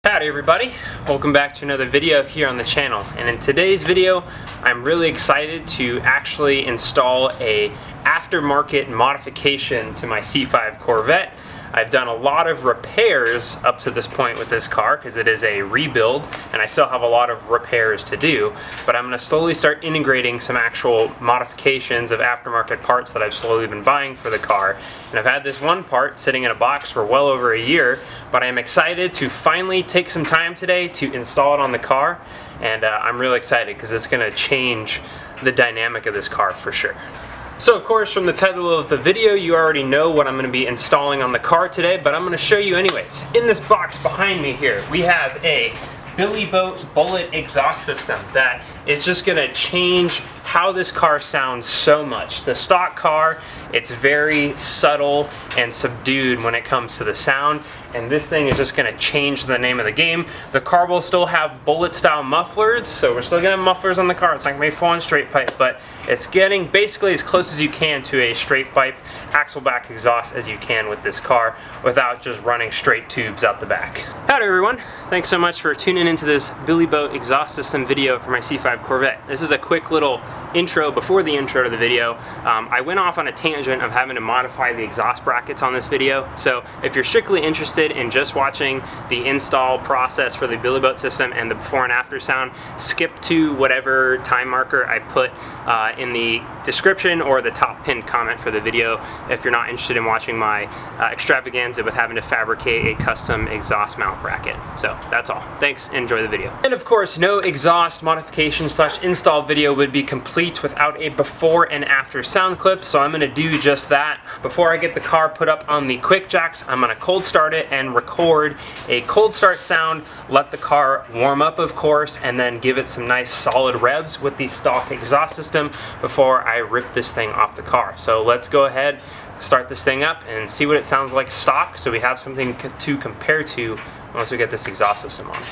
Howdy everybody, welcome back to another video here on the channel, and in today's video I'm really excited to actually install a aftermarket modification to my C5 Corvette. I've done a lot of repairs up to this point with this car because it is a rebuild and I still have a lot of repairs to do, but I'm going to slowly start integrating some actual modifications of aftermarket parts that I've slowly been buying for the car. And I've had this one part sitting in a box for well over a year, but I'm excited to finally take some time today to install it on the car, and I'm really excited because it's going to change the dynamic of this car for sure. So of course, from the title of the video you already know what I'm going to be installing on the car today, but I'm going to show you anyways. In this box behind me here we have a Billy Boat bullet exhaust system that is just going to change how this car sounds so much. The stock car, it's very subtle and subdued when it comes to the sound, and this thing is just going to change the name of the game. The car will still have bullet style mufflers, so we're still going to have mufflers on the car. It's not going to be full on straight pipe, but it's getting basically as close as you can to a straight pipe axle back exhaust as you can with this car without just running straight tubes out the back. Howdy everyone, thanks so much for tuning into this Billy Boat exhaust system video for my C5 Corvette. This is a quick little intro before the intro to the video. I went off on a tangent of having to modify the exhaust brackets on this video, so if you're strictly interested in just watching the install process for the Billy Boat system and the before and after sound, skip to whatever time marker I put in the description or the top pinned comment for the video if you're not interested in watching my extravaganza with having to fabricate a custom exhaust mount bracket. So that's all. Thanks, enjoy the video. And of course, no exhaust modification / install video would be complete without a before and after sound clip, so I'm going to do just that. Before I get the car put up on the quick jacks, I'm going to cold start it and record a cold start sound, let the car warm up of course, and then give it some nice solid revs with the stock exhaust system before I rip this thing off the car. So let's go ahead, start this thing up and see what it sounds like stock, so we have something to compare to once we get this exhaust system on.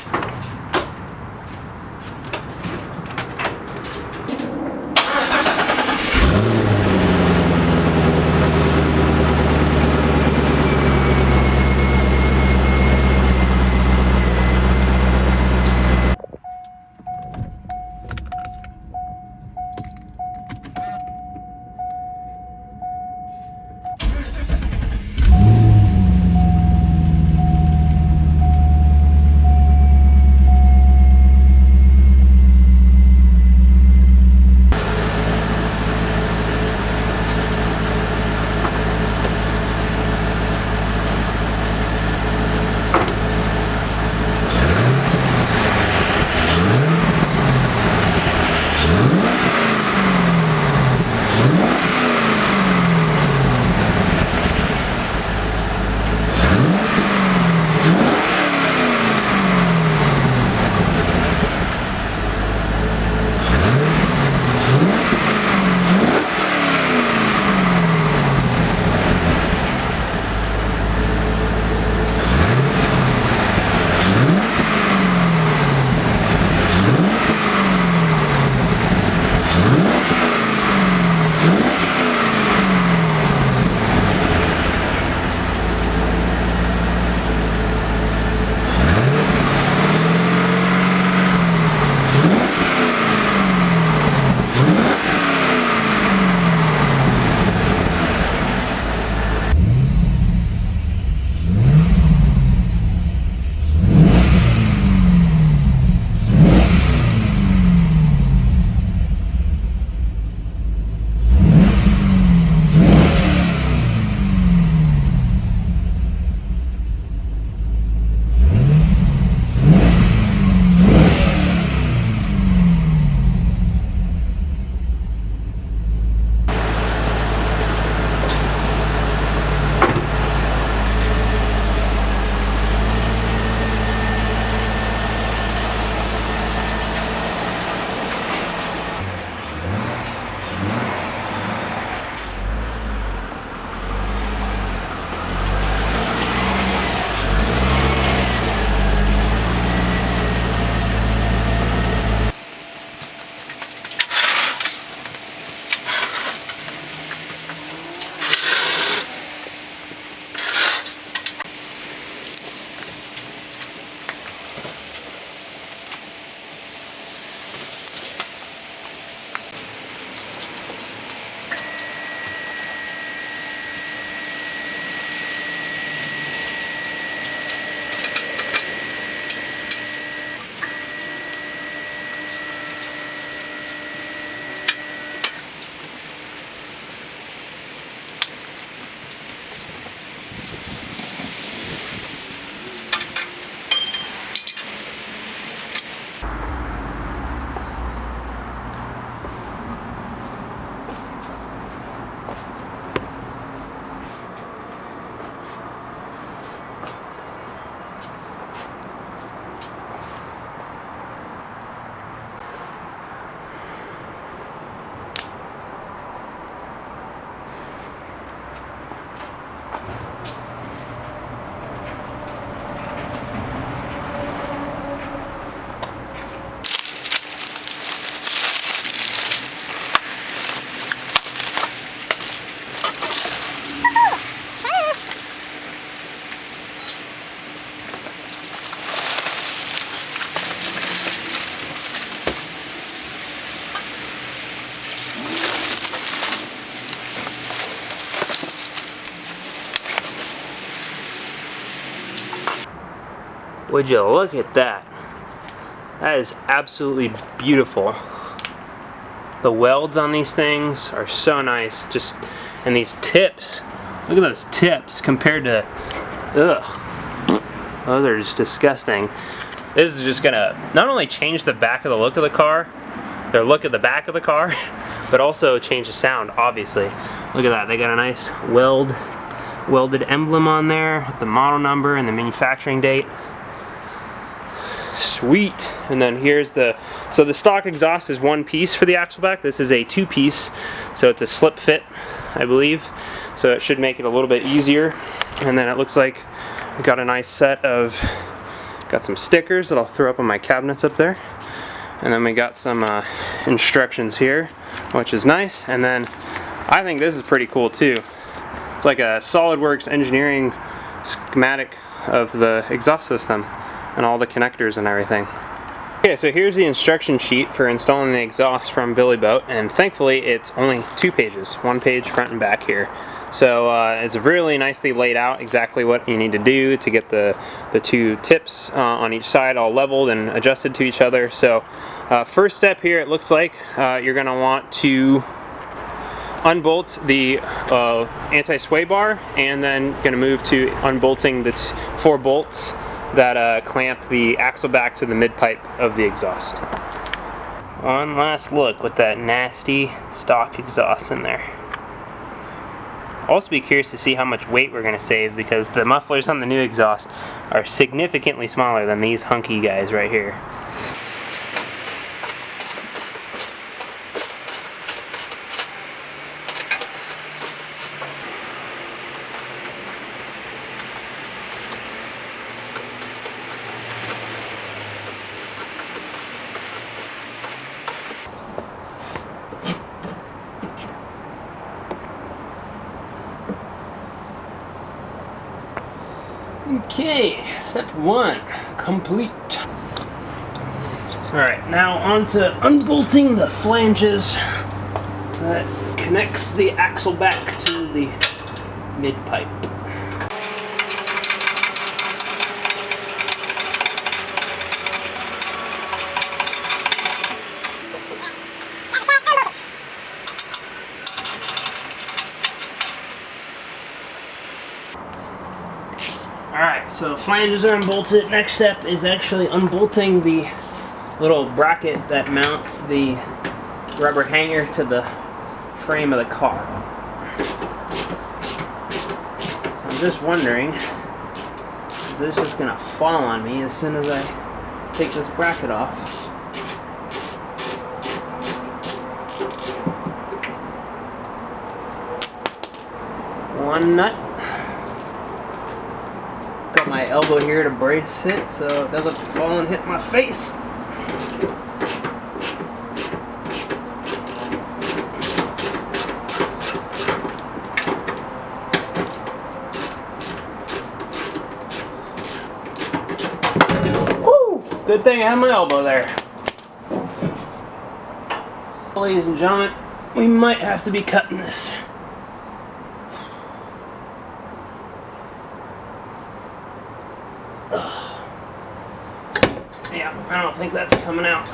Would you look at that? That is absolutely beautiful. The welds on these things are so nice. And these tips, look at those tips compared to, ugh, those are just disgusting. This is just gonna not only change the back of the look of the car, or look at the back of the car, but also change the sound, obviously. Look at that, they got a nice welded emblem on there with the model number and the manufacturing date. Sweet. And then here's so the stock exhaust is one piece for the axle back. This is a two-piece, so it's a slip fit, I believe. So it should make it a little bit easier. And then it looks like we got a nice set of, got some stickers that I'll throw up on my cabinets up there. And then we got some instructions here, which is nice. And then I think this is pretty cool too. It's like a SolidWorks engineering schematic of the exhaust system and all the connectors and everything. Okay, so here's the instruction sheet for installing the exhaust from Billy Boat, and thankfully it's only 2 pages, 1 page front and back here. So it's really nicely laid out exactly what you need to do to get the 2 tips on each side all leveled and adjusted to each other. So first step here, it looks like you're going to want to unbolt the anti-sway bar, and then going to move to unbolting the 4 bolts that clamp the axle back to the mid-pipe of the exhaust. One last look with that nasty stock exhaust in there. Also be curious to see how much weight we're going to save, because the mufflers on the new exhaust are significantly smaller than these hunky guys right here. Okay, step 1 complete. Alright, now on to unbolting the flanges that connects the axle back to the mid-pipe. Alright, so flanges are unbolted. Next step is actually unbolting the little bracket that mounts the rubber hanger to the frame of the car. So I'm just wondering, is this just going to fall on me as soon as I take this bracket off? One nut. Got my elbow here to brace it so it doesn't fall and hit my face. Woo! Good thing I have my elbow there. Ladies and gentlemen, we might have to be cutting this. Yeah, I don't think that's coming out.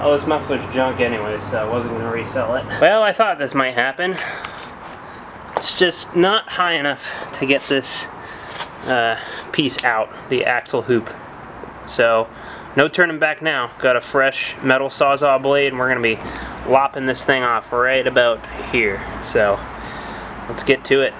Oh, this muffler's junk anyway, so I wasn't going to resell it. Well, I thought this might happen. It's just not high enough to get this piece out, the axle hoop. So, no turning back now. Got a fresh metal Sawzall blade, and we're going to be lopping this thing off right about here. So, let's get to it.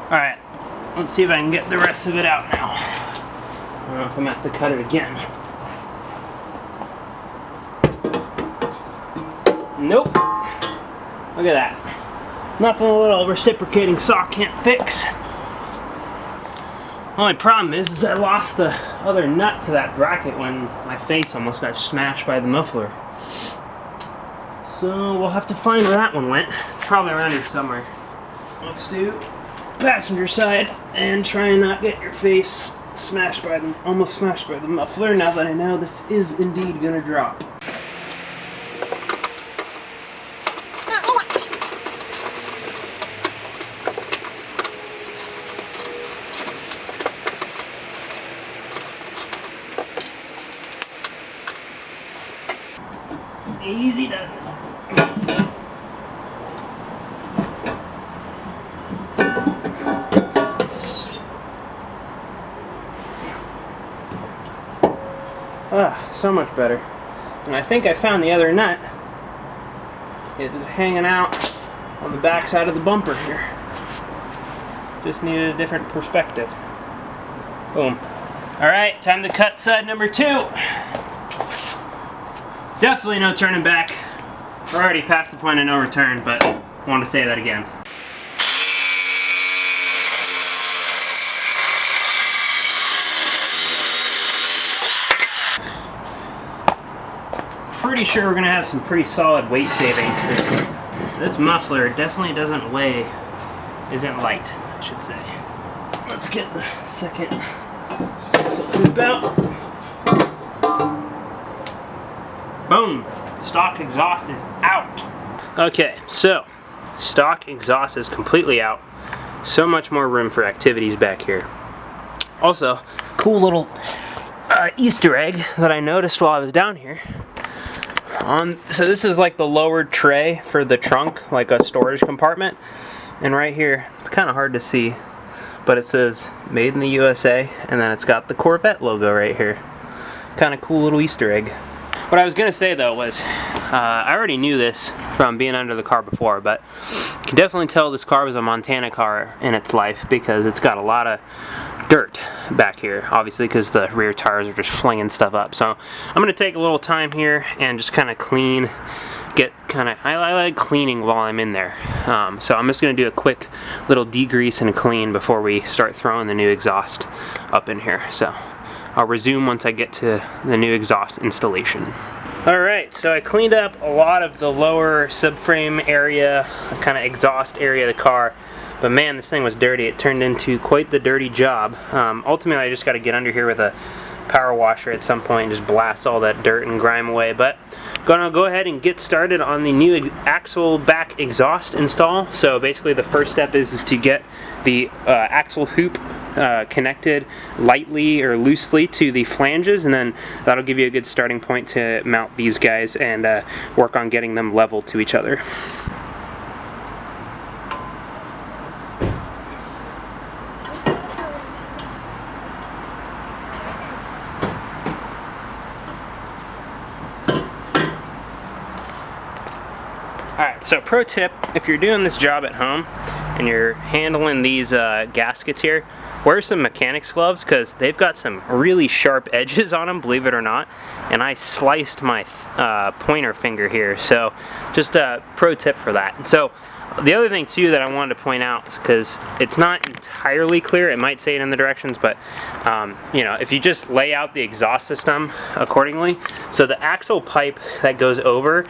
Alright, let's see if I can get the rest of it out now. I don't know if I'm going to have to cut it again. Nope. Look at that. Nothing a little reciprocating saw can't fix. Only problem is I lost the other nut to that bracket when my face almost got smashed by the muffler. So we'll have to find where that one went. It's probably around here somewhere. Let's do passenger side and try and not get your face smashed by the, almost smashed by the muffler, now that I know this is indeed gonna drop. Easy does it. Ah, so much better. And I think I found the other nut. It was hanging out on the back side of the bumper here. Just needed a different perspective. Boom. Alright, time to cut side number 2. Definitely no turning back. We're already past the point of no return, but I want to say that again. Pretty sure we're going to have some pretty solid weight savings. This muffler definitely isn't light, I should say. Let's get the second loop out. Boom! Stock exhaust is out. Okay, so stock exhaust is completely out. So much more room for activities back here. Also, cool little Easter egg that I noticed while I was down here. So this is like the lower tray for the trunk, like a storage compartment. And right here, it's kind of hard to see, but it says Made in the USA, and then it's got the Corvette logo right here. Kind of cool little Easter egg. What I was going to say though was, I already knew this from being under the car before, but you can definitely tell this car was a Montana car in its life because it's got a lot of dirt back here, obviously because the rear tires are just flinging stuff up. So I'm going to take a little time here and just kind of clean, I like cleaning while I'm in there. So I'm just going to do a quick little degrease and clean before we start throwing the new exhaust up in here. So I'll resume once I get to the new exhaust installation. Alright, so I cleaned up a lot of the lower subframe area, kind of exhaust area of the car. But man, this thing was dirty. It turned into quite the dirty job. Ultimately, I just got to get under here with a power washer at some point and just blast all that dirt and grime away. But gonna go ahead and get started on the new axle back exhaust install. So basically the first step is to get the axle hoop connected lightly or loosely to the flanges, and then that'll give you a good starting point to mount these guys and work on getting them level to each other. Alright, so pro tip, if you're doing this job at home and you're handling these gaskets here, wear some mechanics gloves because they've got some really sharp edges on them, believe it or not. And I sliced my pointer finger here, so just a pro tip for that. So the other thing too that I wanted to point out, because it's not entirely clear, it might say it in the directions, but you know, if you just lay out the exhaust system accordingly, so the axle pipe that goes over,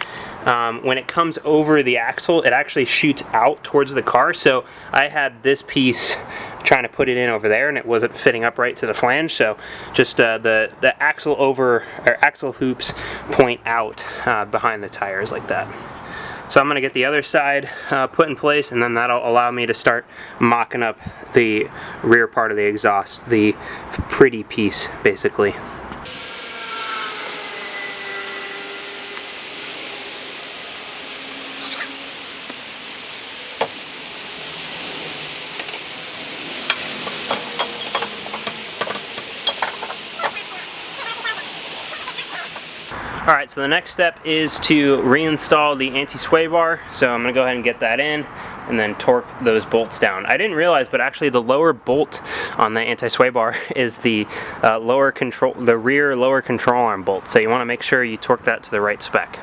when it comes over the axle, it actually shoots out towards the car. So I had this piece trying to put it in over there, and it wasn't fitting up right to the flange. So just the axle over, or axle hoops point out behind the tires like that. So I'm going to get the other side put in place, and then that'll allow me to start mocking up the rear part of the exhaust, the pretty piece basically. Alright, so the next step is to reinstall the anti-sway bar. So I'm going to go ahead and get that in and then torque those bolts down. I didn't realize, but actually the lower bolt on the anti-sway bar is the rear lower control arm bolt. So you want to make sure you torque that to the right spec.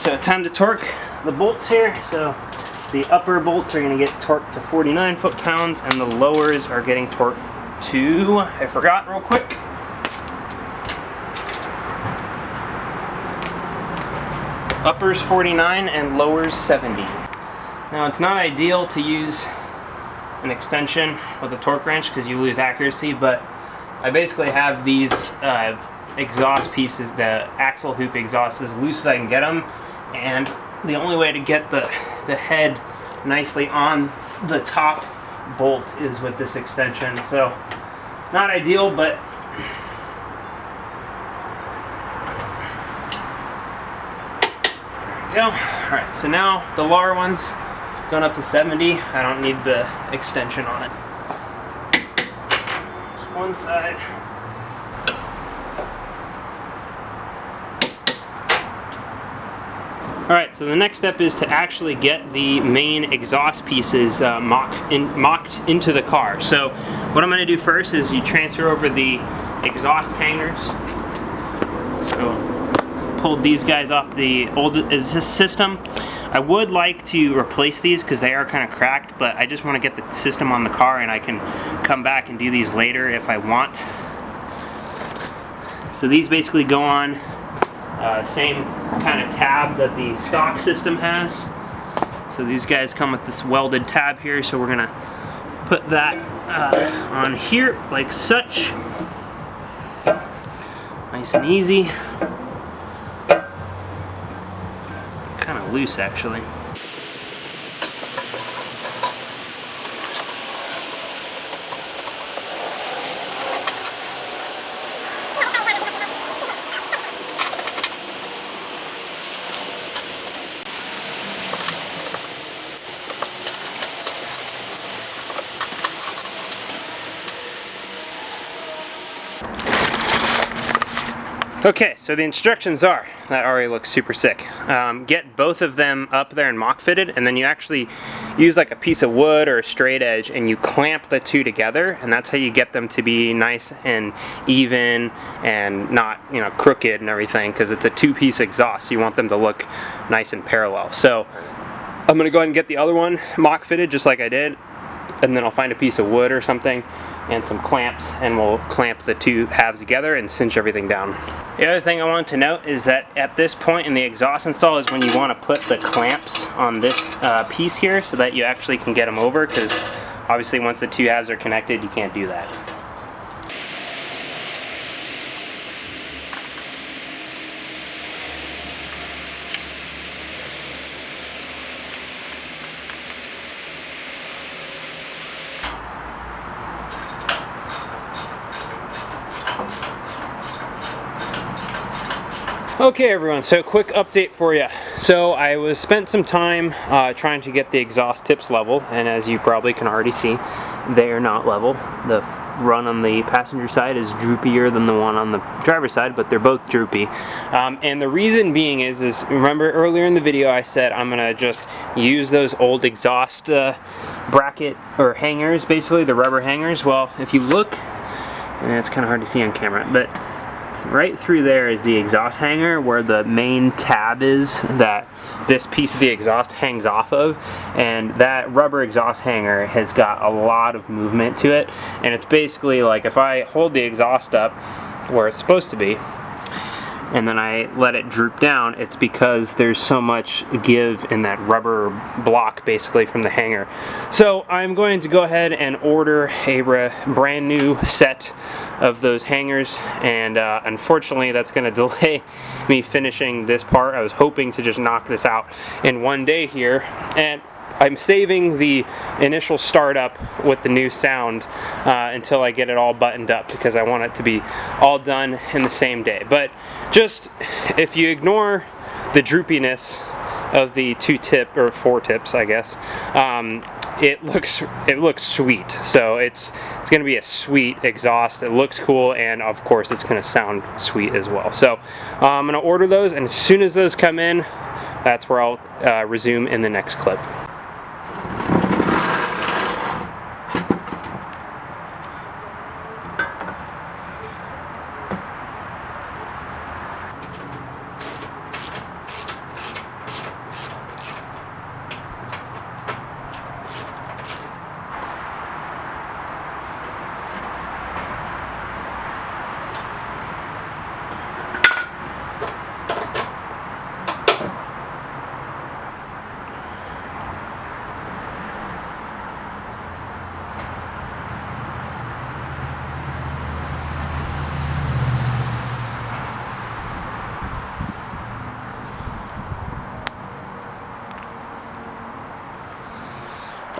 so time to torque the bolts here. So the upper bolts are going to get torqued to 49 foot-pounds, and the lowers are getting torqued to, I forgot real quick, uppers 49 and lowers 70. Now it's not ideal to use an extension with a torque wrench because you lose accuracy, but I basically have these exhaust pieces, the axle hoop exhaust, as loose as I can get them, and the only way to get the head nicely on the top bolt is with this extension. So not ideal, but there we go. Alright, so now the lower one's going up to 70. I don't need the extension on it. Just one side. Alright, so the next step is to actually get the main exhaust pieces mocked into the car. So what I'm going to do first is you transfer over the exhaust hangers. So pulled these guys off the old system. I would like to replace these because they are kind of cracked, but I just want to get the system on the car and I can come back and do these later if I want. So these basically go on same kind of tab that the stock system has. So these guys come with this welded tab here, so we're gonna put that on here like such. Nice and easy. Kind of loose actually. Okay, so the instructions are, that already looks super sick. Get both of them up there and mock fitted, and then you actually use like a piece of wood or a straight edge and you clamp the two together, and that's how you get them to be nice and even and not, you know, crooked and everything, because it's a two-piece exhaust, so you want them to look nice and parallel. So I'm gonna go ahead and get the other one mock fitted just like I did, and then I'll find a piece of wood or something and some clamps, and we'll clamp the two halves together and cinch everything down. The other thing I wanted to note is that at this point in the exhaust install is when you want to put the clamps on this piece here so that you actually can get them over, because obviously once the two halves are connected you can't do that. Okay everyone, so quick update for you. So I spent some time trying to get the exhaust tips level, and as you probably can already see, they are not level. The run on the passenger side is droopier than the one on the driver's side, but they're both droopy. And the reason being is remember earlier in the video I said I'm gonna just use those old exhaust bracket or hangers, basically the rubber hangers. Well, if you look, and it's kind of hard to see on camera, but right through there is the exhaust hanger where the main tab is that this piece of the exhaust hangs off of, and that rubber exhaust hanger has got a lot of movement to it, and it's basically like if I hold the exhaust up where it's supposed to be and then I let it droop down, it's because there's so much give in that rubber block basically from the hanger. So I'm going to go ahead and order a brand new set of those hangers, and unfortunately that's going to delay me finishing this part. I was hoping to just knock this out in one day here, and I'm saving the initial startup with the new sound until I get it all buttoned up, because I want it to be all done in the same day. But just, if you ignore the droopiness of the four tips, I guess, it looks sweet. So it's going to be a sweet exhaust. It looks cool, and of course it's going to sound sweet as well. So I'm going to order those, and as soon as those come in, that's where I'll resume in the next clip.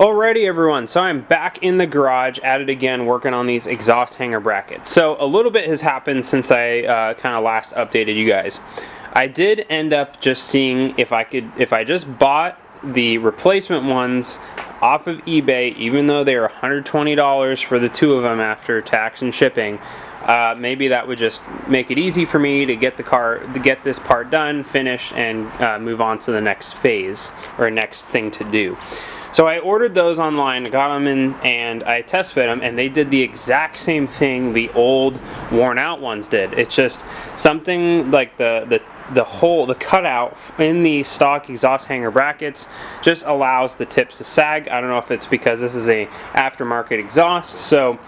Alrighty everyone, so I'm back in the garage at it again working on these exhaust hanger brackets. So a little bit has happened since I kind of last updated you guys. I did end up just seeing if I just bought the replacement ones off of eBay, even though they are $120 for the two of them after tax and shipping. Maybe that would just make it easy for me to get this part done, finished, and move on to the next phase or next thing to do. So I ordered those online, got them in, and I test fit them, and they did the exact same thing the old worn out ones did. It's just something like the cutout in the stock exhaust hanger brackets just allows the tips to sag. I don't know if it's because this is a aftermarket exhaust, so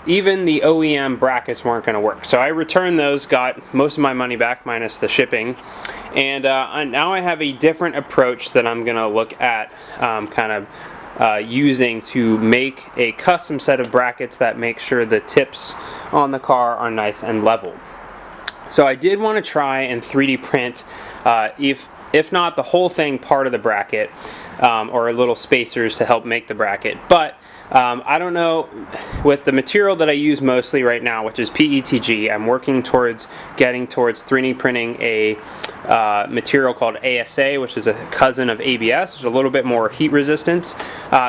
even the OEM brackets weren't going to work. So I returned those, got most of my money back minus the shipping, and now I have a different approach that I'm going to look at using to make a custom set of brackets that make sure the tips on the car are nice and level. So I did want to try and 3D print, if not the whole thing, part of the bracket, or little spacers to help make the bracket. But I don't know, with the material that I use mostly right now, which is PETG, I'm working towards getting towards 3D printing a material called ASA, which is a cousin of ABS. There's a little bit more heat resistance.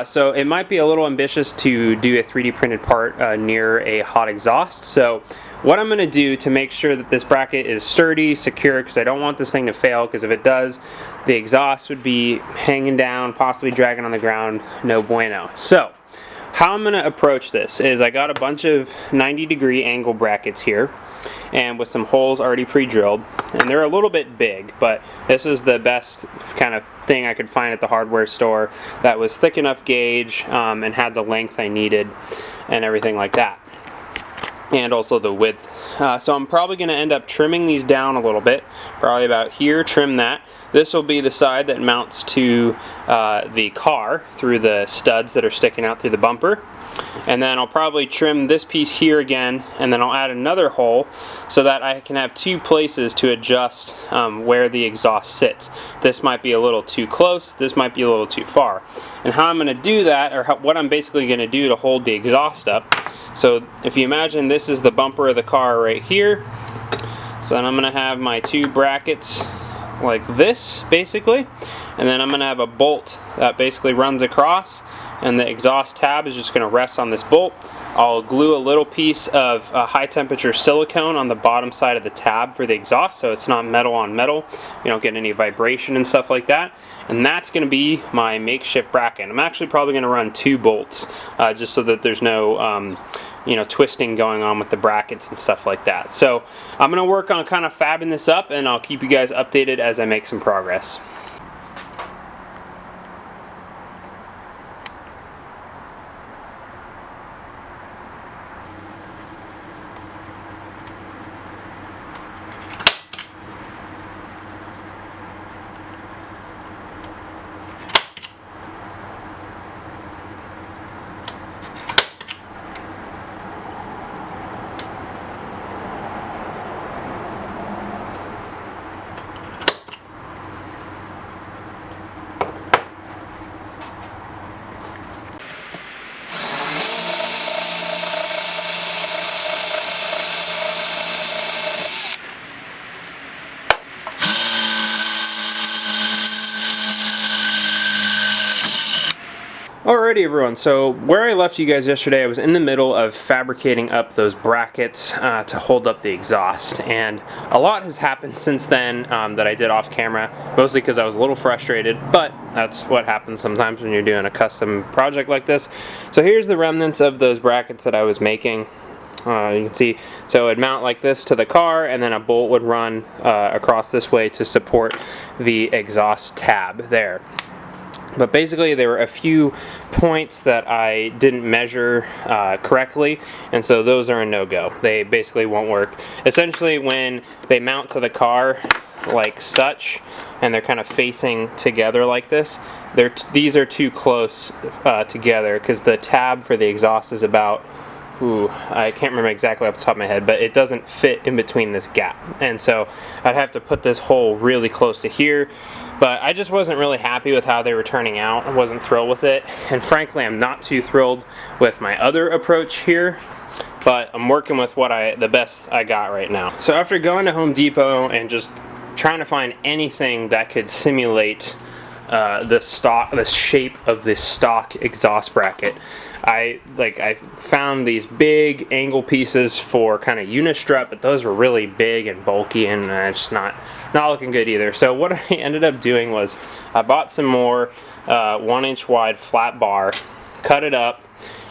So it might be a little ambitious to do a 3D printed part near a hot exhaust. So what I'm going to do to make sure that this bracket is sturdy, secure, because I don't want this thing to fail, because if it does, the exhaust would be hanging down, possibly dragging on the ground, no bueno. So how I'm going to approach this is I got a bunch of 90-degree angle brackets here, and with some holes already pre-drilled, and they're a little bit big, but this is the best kind of thing I could find at the hardware store that was thick enough gauge and had the length I needed and everything like that, and also the width. So I'm probably going to end up trimming these down a little bit, probably about here, trim that. This will be the side that mounts to the car through the studs that are sticking out through the bumper. And then I'll probably trim this piece here again, and then I'll add another hole so that I can have two places to adjust where the exhaust sits. This might be a little too close, this might be a little too far. And how I'm going to do that, or what I'm basically going to do to hold the exhaust up. So if you imagine this is the bumper of the car right here, so then I'm going to have my two brackets like this basically, and then I'm going to have a bolt that basically runs across, and the exhaust tab is just going to rest on this bolt. I'll glue a little piece of high temperature silicone on the bottom side of the tab for the exhaust, so it's not metal on metal, you don't get any vibration and stuff like that. And that's going to be my makeshift bracket. I'm actually probably going to run two bolts just so that there's no twisting going on with the brackets and stuff like that. So I'm going to work on kind of fabbing this up, and I'll keep you guys updated as I make some progress. Alrighty everyone, so where I left you guys yesterday, I was in the middle of fabricating up those brackets to hold up the exhaust, and a lot has happened since then that I did off camera, mostly because I was a little frustrated, but that's what happens sometimes when you're doing a custom project like this. So here's the remnants of those brackets that I was making. You can see, so it'd mount like this to the car, and then a bolt would run across this way to support the exhaust tab there. But basically there were a few points that I didn't measure correctly, and so those are a no-go. They basically won't work. Essentially when they mount to the car like such, and they're kind of facing together like this, these are too close together, because the tab for the exhaust is about I can't remember exactly off the top of my head, but it doesn't fit in between this gap. And so I'd have to put this hole really close to here. But I just wasn't really happy with how they were turning out. I wasn't thrilled with it. And frankly, I'm not too thrilled with my other approach here. But I'm working with the best I got right now. So after going to Home Depot and just trying to find anything that could simulate the shape of this stock exhaust bracket, I found these big angle pieces for kind of unistrut, but those were really big and bulky, and it's not looking good either. So what I ended up doing was I bought some more 1-inch wide flat bar, cut it up,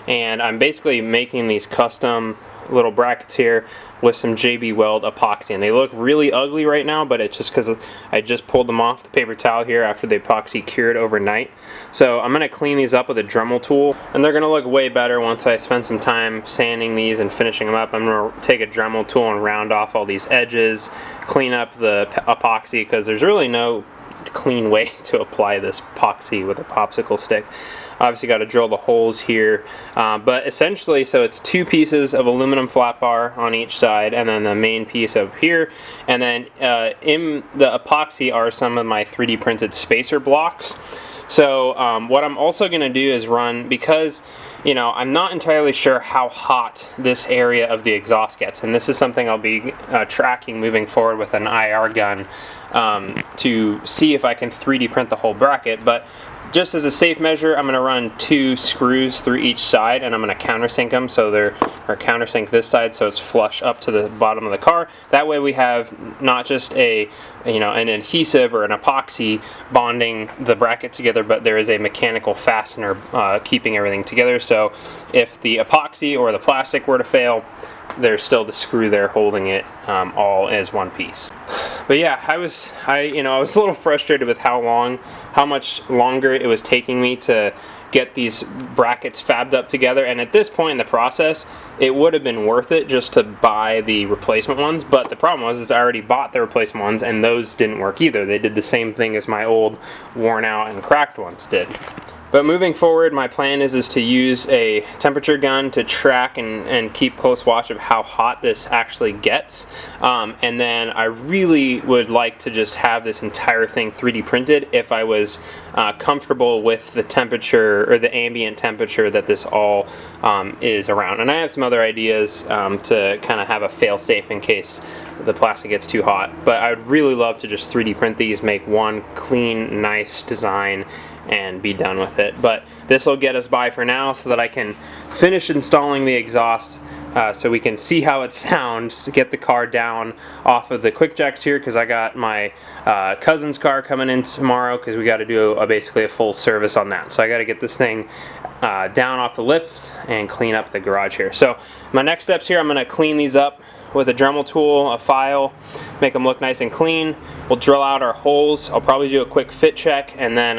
and I'm basically making these custom little brackets here with some JB Weld epoxy, and they look really ugly right now, but it's just because I just pulled them off the paper towel here after the epoxy cured overnight. So I'm going to clean these up with a Dremel tool, and they're going to look way better once I spend some time sanding these and finishing them up. I'm going to take a Dremel tool and round off all these edges, clean up the epoxy, because there's really no clean way to apply this epoxy with a popsicle stick. Obviously got to drill the holes here, but essentially, so it's 2 pieces of aluminum flat bar on each side, and then the main piece up here, and then in the epoxy are some of my 3D printed spacer blocks. So what I'm also going to do is run, because I'm not entirely sure how hot this area of the exhaust gets, and this is something I'll be tracking moving forward with an IR gun to see if I can 3D print the whole bracket. But just as a safe measure, I'm going to run 2 screws through each side, and I'm going to countersink them, so they're countersink this side so it's flush up to the bottom of the car. That way we have not just an adhesive or an epoxy bonding the bracket together, but there is a mechanical fastener keeping everything together. So if the epoxy or the plastic were to fail, there's still the screw there holding it all as one piece. But yeah, I was a little frustrated with how much longer it was taking me to get these brackets fabbed up together, and at this point in the process it would have been worth it just to buy the replacement ones. But the problem was I already bought the replacement ones, and those didn't work either. They did the same thing as my old worn out and cracked ones did. But moving forward, my plan is to use a temperature gun to track and keep close watch of how hot this actually gets. And then I really would like to just have this entire thing 3D printed if I was comfortable with the temperature, or the ambient temperature that this all is around. And I have some other ideas to kind of have a fail-safe in case the plastic gets too hot. But I would really love to just 3D print these, make one clean, nice design, and be done with it. But this will get us by for now, so that I can finish installing the exhaust, so we can see how it sounds, to get the car down off of the quick jacks here, because I got my cousin's car coming in tomorrow, because we got to do basically a full service on that. So I got to get this thing down off the lift and clean up the garage here. So my next steps here, I'm going to clean these up with a Dremel tool, a file, make them look nice and clean. We'll drill out our holes. I'll probably do a quick fit check, and then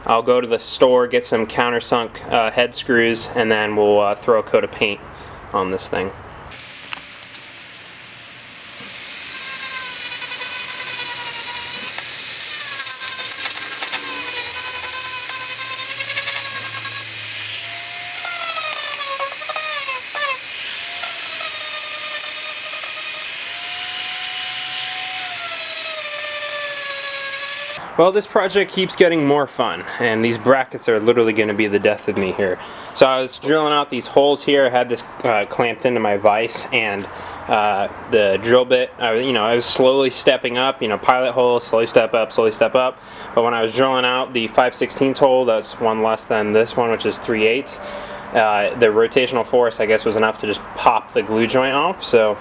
I'll go to the store, get some countersunk head screws, and then we'll throw a coat of paint on this thing. Well, this project keeps getting more fun, and these brackets are literally going to be the death of me here. So I was drilling out these holes here. I had this clamped into my vise, and the drill bit, I was slowly stepping up, pilot hole, slowly step up, slowly step up. But when I was drilling out the 5/16 hole, that's one less than this one, which is 3/8. The rotational force, I guess, was enough to just pop the glue joint off. So,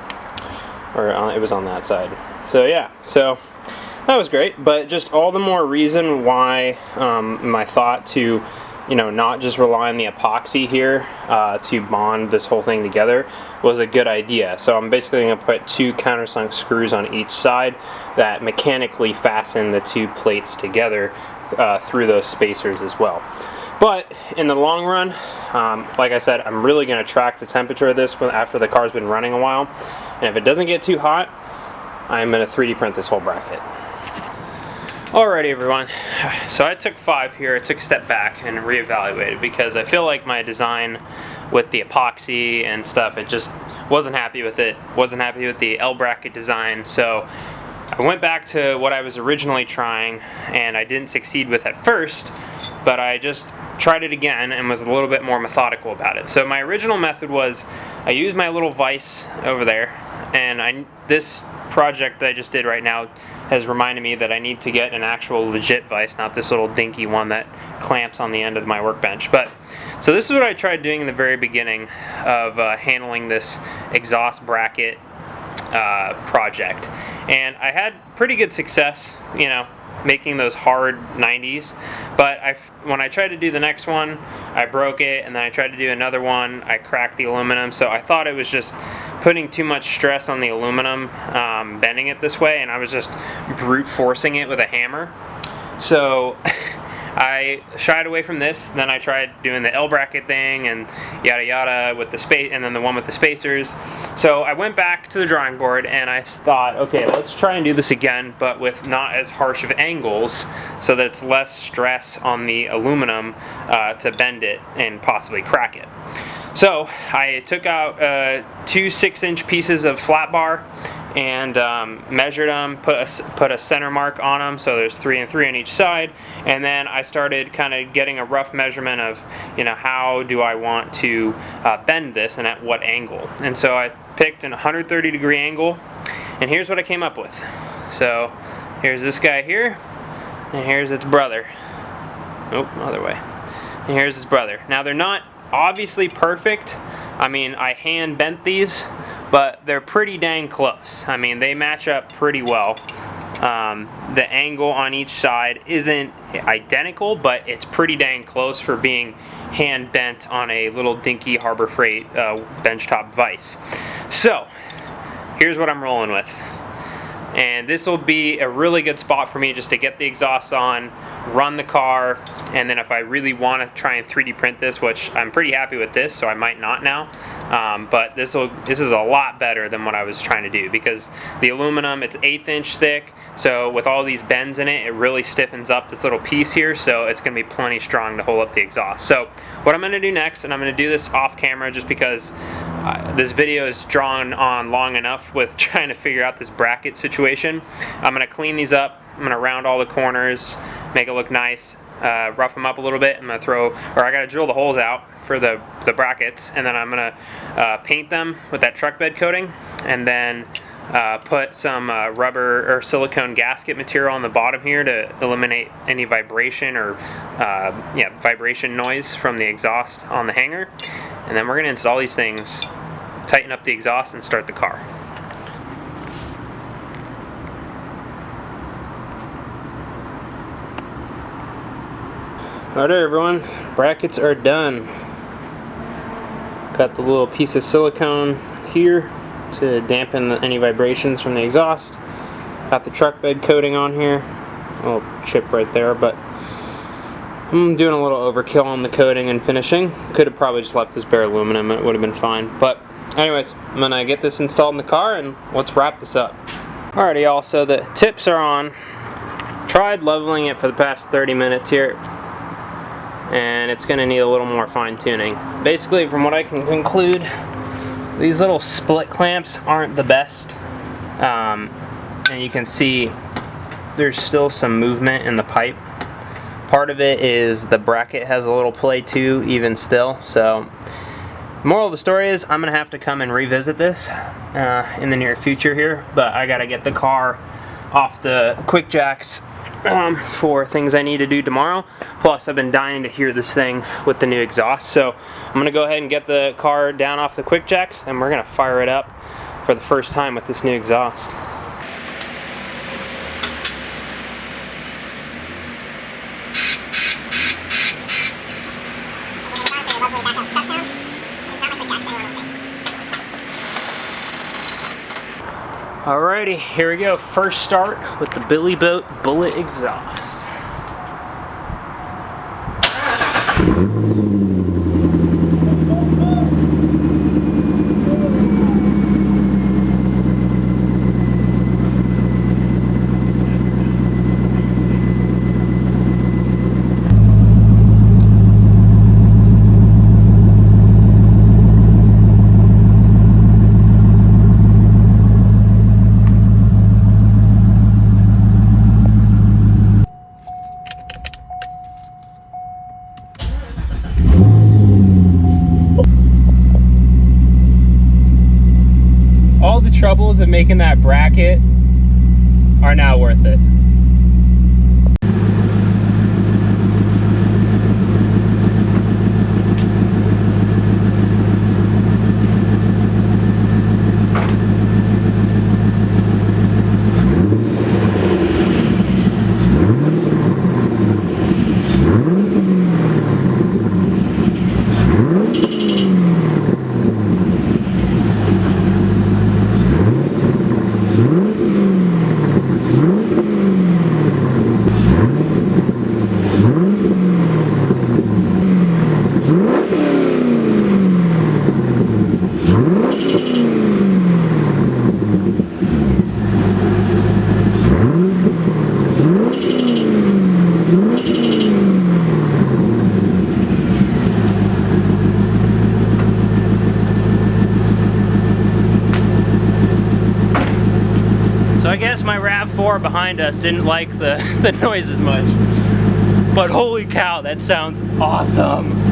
it was on that side. So yeah, so that was great, but just all the more reason why my thought to, not just rely on the epoxy here to bond this whole thing together was a good idea. So I'm basically going to put 2 countersunk screws on each side that mechanically fasten the 2 plates together through those spacers as well. But in the long run, like I said, I'm really going to track the temperature of this after the car's been running a while, and if it doesn't get too hot, I'm going to 3D print this whole bracket. Alrighty everyone, so I took 5 here. I took a step back and reevaluated, because I feel like my design with the epoxy and stuff. It just wasn't happy with it. Wasn't happy with the L bracket design. So I went back to what I was originally trying, and I didn't succeed with at first, but I just tried it again and was a little bit more methodical about it. So my original method was I used my little vise over there, and this project that I just did right now has reminded me that I need to get an actual legit vise, not this little dinky one that clamps on the end of my workbench. But so this is what I tried doing in the very beginning of handling this exhaust bracket project, and I had pretty good success, you know, making those hard 90s, but when I tried to do the next one, I broke it, and then I tried to do another one, I cracked the aluminum. So I thought it was just putting too much stress on the aluminum, bending it this way, and I was just brute forcing it with a hammer. So I shied away from this. Then I tried doing the L bracket thing and yada yada with the space, and then the one with the spacers. So I went back to the drawing board and I thought, okay, let's try and do this again, but with not as harsh of angles, so that it's less stress on the aluminum to bend it and possibly crack it. So I took out 2 6-inch pieces of flat bar and measured them, put a center mark on them, so there's 3 and 3 on each side, and then I started kind of getting a rough measurement of, you know, how do I want to bend this and at what angle. And so I picked an 130-degree angle, and here's what I came up with. So here's this guy here, and here's its brother. Oh, other way. And here's his brother. Now they're not obviously perfect. I mean, I hand bent these, but they're pretty dang close. I mean, they match up pretty well. The angle on each side isn't identical, but it's pretty dang close for being hand bent on a little dinky Harbor Freight benchtop vise. So here's what I'm rolling with. And this will be a really good spot for me just to get the exhaust on, run the car, and then if I really want to try and 3D print this, which I'm pretty happy with this, so I might not now, but this is a lot better than what I was trying to do, because the aluminum, it's 1/8 inch thick, so with all these bends in it, it really stiffens up this little piece here, so it's going to be plenty strong to hold up the exhaust. So what I'm going to do next, and I'm going to do this off camera just because this video is drawn on long enough with trying to figure out this bracket situation. I'm going to clean these up. I'm going to round all the corners, make it look nice, rough them up a little bit. I'm going to I got to drill the holes out for the brackets, and then I'm going to paint them with that truck bed coating, and then put some rubber or silicone gasket material on the bottom here to eliminate any vibration or vibration noise from the exhaust on the hanger. And then we're going to install these things, tighten up the exhaust, and start the car. Alright everyone, brackets are done. Got the little piece of silicone here to dampen any vibrations from the exhaust. Got the truck bed coating on here. A little chip right there, but I'm doing a little overkill on the coating and finishing. Could have probably just left this bare aluminum, it would have been fine. But anyways, I'm gonna get this installed in the car and let's wrap this up. Alrighty y'all, so the tips are on. Tried leveling it for the past 30 minutes here, and it's gonna need a little more fine tuning. Basically, from what I can conclude, these little split clamps aren't the best. And you can see there's still some movement in the pipe. Part of it is the bracket has a little play too, even still. So moral of the story is I'm gonna have to come and revisit this in the near future here, but I gotta get the car off the quick jacks for things I need to do tomorrow. Plus I've been dying to hear this thing with the new exhaust, so I'm gonna go ahead and get the car down off the quick jacks, and we're gonna fire it up for the first time with this new exhaust. Alrighty, here we go. First start with the Billy Boat Bullet exhaust. the troubles of making that bracket are now worth it. So I guess my RAV4 behind us didn't like the noise as much. But holy cow, that sounds awesome.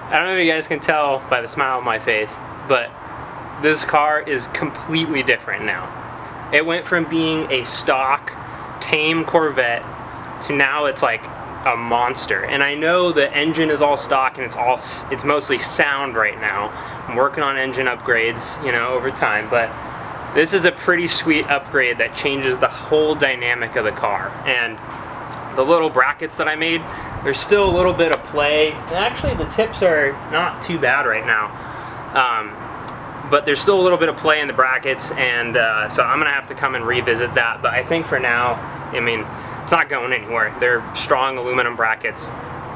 I don't know if you guys can tell by the smile on my face, but this car is completely different now. It went from being a stock, tame Corvette to now it's like a monster. And I know the engine is all stock and it's mostly sound right now. I'm working on engine upgrades, you know, over time, but this is a pretty sweet upgrade that changes the whole dynamic of the car. And the little brackets that I made, there's still a little bit of play. And actually the tips are not too bad right now. But there's still a little bit of play in the brackets, and so I'm gonna have to come and revisit that. But I think for now, I mean, it's not going anywhere. They're strong aluminum brackets.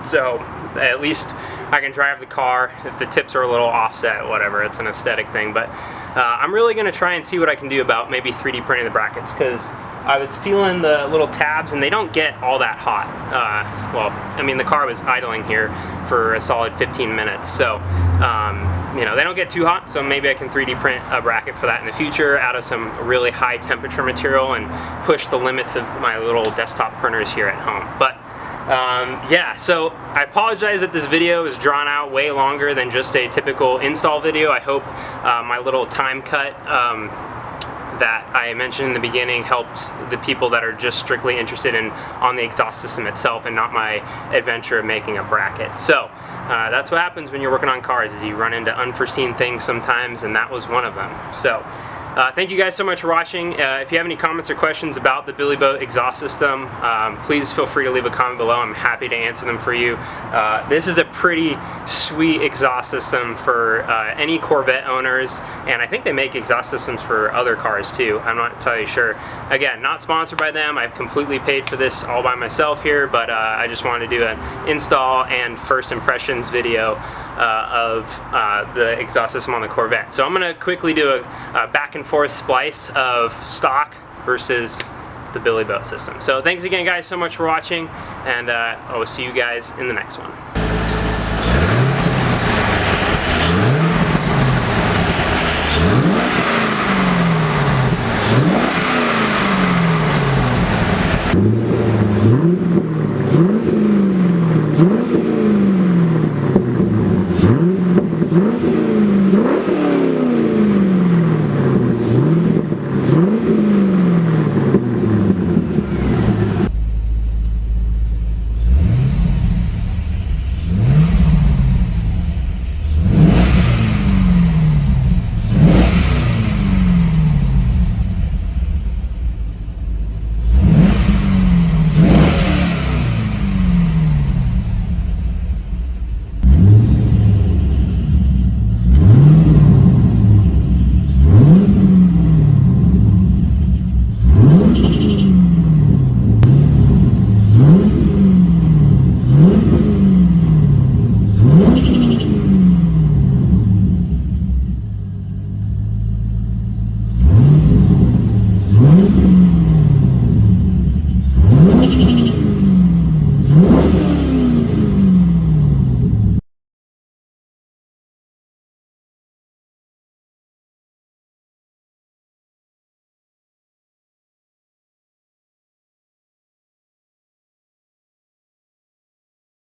So at least I can drive the car. If the tips are a little offset, whatever, it's an aesthetic thing. But I'm really gonna try and see what I can do about maybe 3D printing the brackets, because I was feeling the little tabs and they don't get all that hot. Well, I mean, the car was idling here for a solid 15 minutes. So, you know, they don't get too hot, so maybe I can 3D print a bracket for that in the future out of some really high temperature material and push the limits of my little desktop printers here at home. But yeah, so I apologize that this video is drawn out way longer than just a typical install video. I hope my little time cut that I mentioned in the beginning helps the people that are just strictly interested in on the exhaust system itself and not my adventure of making a bracket. So that's what happens when you're working on cars, is you run into unforeseen things sometimes, and that was one of them. So thank you guys so much for watching. If you have any comments or questions about the Billy Boat exhaust system, please feel free to leave a comment below. I'm happy to answer them for you. This is a pretty sweet exhaust system for any Corvette owners, and I think they make exhaust systems for other cars too. I'm not entirely sure. Again, not sponsored by them. I've completely paid for this all by myself here, but I just wanted to do an install and first impressions video of the exhaust system on the Corvette. So I'm going to quickly do a back and forth splice of stock versus the Billy Boat system. So thanks again guys so much for watching, and I will see you guys in the next one. it.